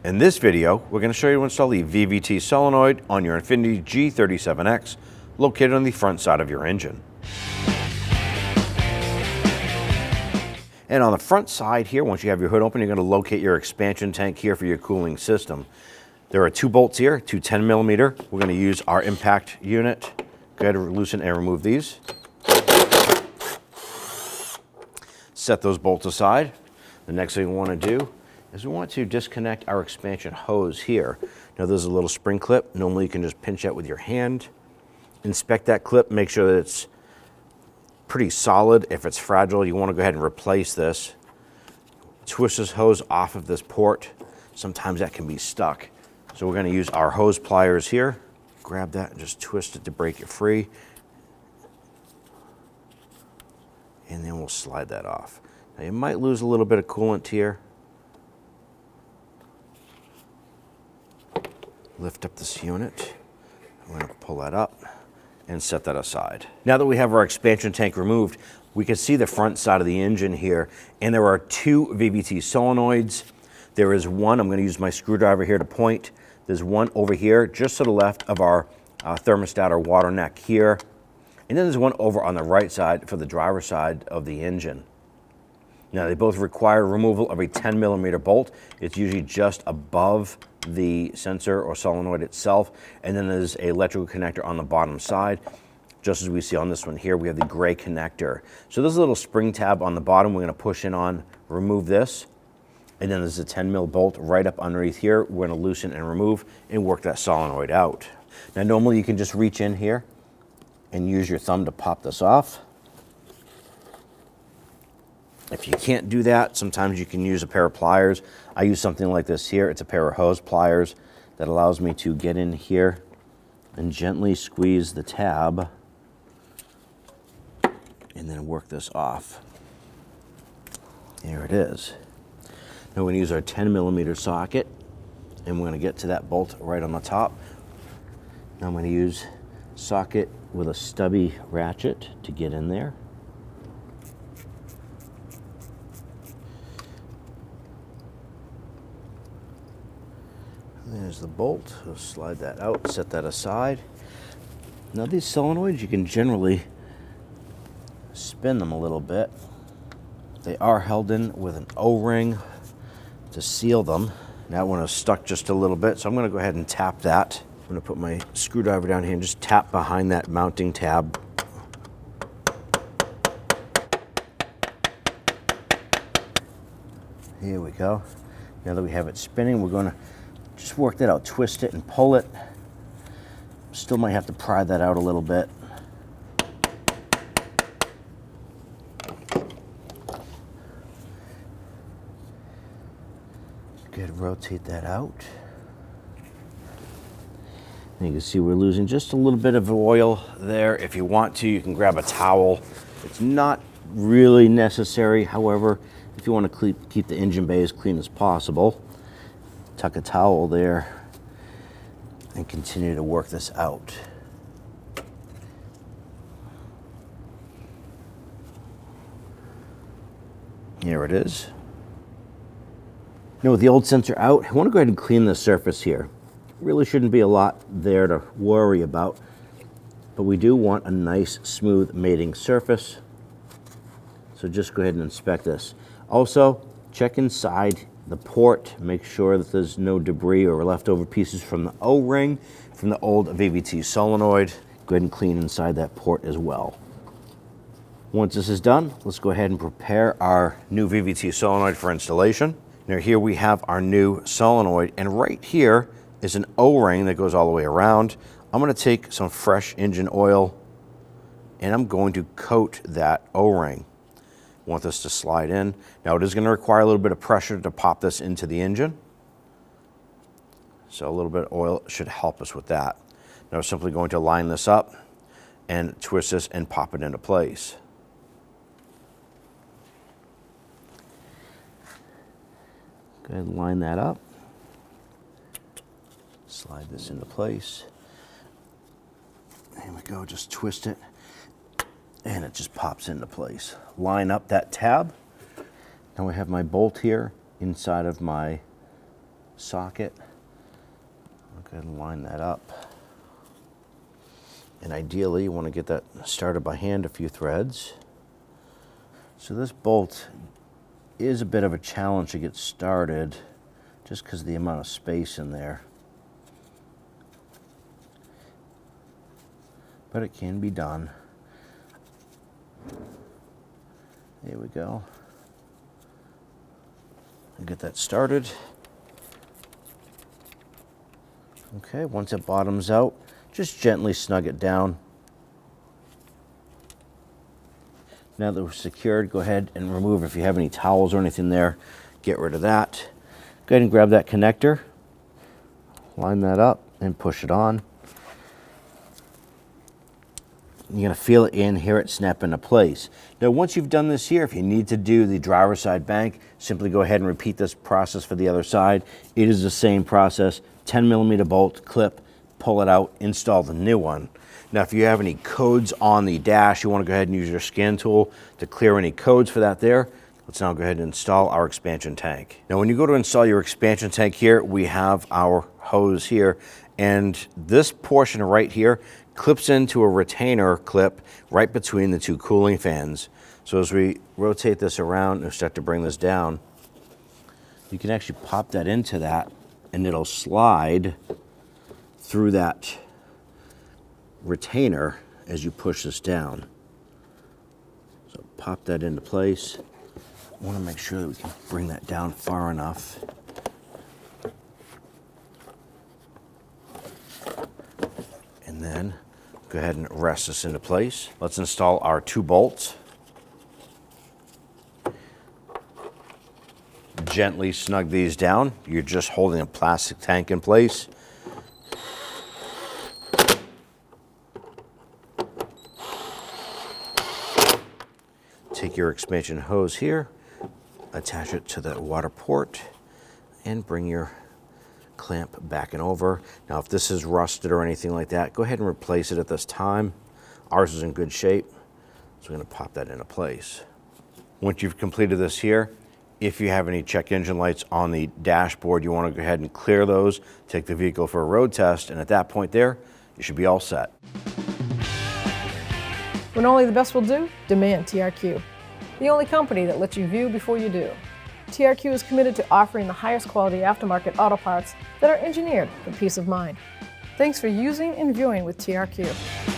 In this video, we're going to show you how to install the VVT solenoid on your INFINITI G37 X, located on the front side of your engine. And on the front side here, once you have your hood open, you're going to locate your expansion tank here for your cooling system. There are 2 bolts here, 2 10mm. We're going to use our impact unit. Go ahead and loosen and remove these. Set those bolts aside. The next thing we want to do is we want to disconnect our expansion hose here. Now there's a little spring clip. Normally you can just pinch that with your hand. Inspect that clip, make sure that it's pretty solid. If it's fragile, you want to go ahead and replace this. Twist this hose off of this port. Sometimes that can be stuck. So we're going to use our hose pliers here. Grab that and just twist it to break it free. And then we'll slide that off. Now you might lose a little bit of coolant here. Lift up this unit. I'm going to pull that up and set that aside. Now that we have our expansion tank removed, we can see the front side of the engine here, and there are 2 VVT solenoids. There is one, I'm going to use my screwdriver here to point. There's one over here just to the left of our thermostat or water neck here, and then there's one over on the right side for the driver's side of the engine. Now they both require removal of a 10mm bolt. It's usually just above the sensor or solenoid itself, and then there's an electrical connector on the bottom side. Just as we see on this one here, we have the gray connector. So there's a little spring tab on the bottom we're going to push in on, remove this, and then there's a 10mm bolt right up underneath here. We're going to loosen and remove and work that solenoid out. Now normally you can just reach in here and use your thumb to pop this off. If you can't do that, sometimes you can use a pair of pliers. I use something like this here. It's a pair of hose pliers that allows me to get in here and gently squeeze the tab and then work this off. There it is. Now we're going to use our 10mm socket, and we're going to get to that bolt right on the top. Now I'm going to use socket with a stubby ratchet to get in there. There's the bolt. We'll slide that out, set that aside. Now these solenoids, you can generally spin them a little bit. They are held in with an O-ring to seal them. That one is stuck just a little bit, so I'm going to go ahead and tap that. I'm going to put my screwdriver down here and just tap behind that mounting tab. Here we go. Now that we have it spinning, we're going to just work that out, twist it and pull it. Still might have to pry that out a little bit. Good, rotate that out. And you can see we're losing just a little bit of oil there. If you want to, you can grab a towel. It's not really necessary. However, if you want to keep the engine bay as clean as possible, tuck a towel there and continue to work this out. Here it is. Now with the old sensor out, I want to go ahead and clean the surface here. Really shouldn't be a lot there to worry about, but we do want a nice smooth mating surface. So just go ahead and inspect this. Also, check inside the port, make sure that there's no debris or leftover pieces from the O-ring from the old VVT solenoid. Go ahead and clean inside that port as well. Once this is done, let's go ahead and prepare our new VVT solenoid for installation. Now here we have our new solenoid, and right here is an O-ring that goes all the way around. I'm going to take some fresh engine oil and I'm going to coat that O-ring. Want this to slide in. Now it is going to require a little bit of pressure to pop this into the engine. So a little bit of oil should help us with that. Now we're simply going to line this up and twist this and pop it into place. Go ahead and line that up. Slide this into place. There we go, just twist it. And it just pops into place. Line up that tab. Now we have my bolt here inside of my socket. I'll go ahead and line that up. And ideally, you want to get that started by hand, a few threads. So this bolt is a bit of a challenge to get started just because of the amount of space in there. But it can be done. There we go. And get that started. Okay, once it bottoms out, just gently snug it down. Now that we're secured, go ahead and remove, if you have any towels or anything there, get rid of that. Go ahead and grab that connector, line that up, and push it on. You're going to feel it in, hear it snap into place. Now, once you've done this here, if you need to do the driver's side bank, simply go ahead and repeat this process for the other side. It is the same process. 10mm bolt, clip, pull it out, install the new one. Now, if you have any codes on the dash, you want to go ahead and use your scan tool to clear any codes for that there. Let's now go ahead and install our expansion tank. Now, when you go to install your expansion tank here, we have our hose here, and this portion right here clips into a retainer clip right between the two cooling fans. So as we rotate this around and start to bring this down, you can actually pop that into that and it'll slide through that retainer as you push this down. So pop that into place. I want to make sure that we can bring that down far enough. And then go ahead and rest this into place. Let's install our 2 bolts. Gently snug these down. You're just holding a plastic tank in place. Take your expansion hose here, attach it to the water port, and bring your clamp back and over. Now, if this is rusted or anything like that, go ahead and replace it at this time. Ours is in good shape, so we're going to pop that into place. Once you've completed this here, if you have any check engine lights on the dashboard, you want to go ahead and clear those, take the vehicle for a road test, and at that point there, you should be all set. When only the best will do, demand TRQ. The only company that lets you view before you do. TRQ is committed to offering the highest quality aftermarket auto parts that are engineered for peace of mind. Thanks for using and viewing with TRQ.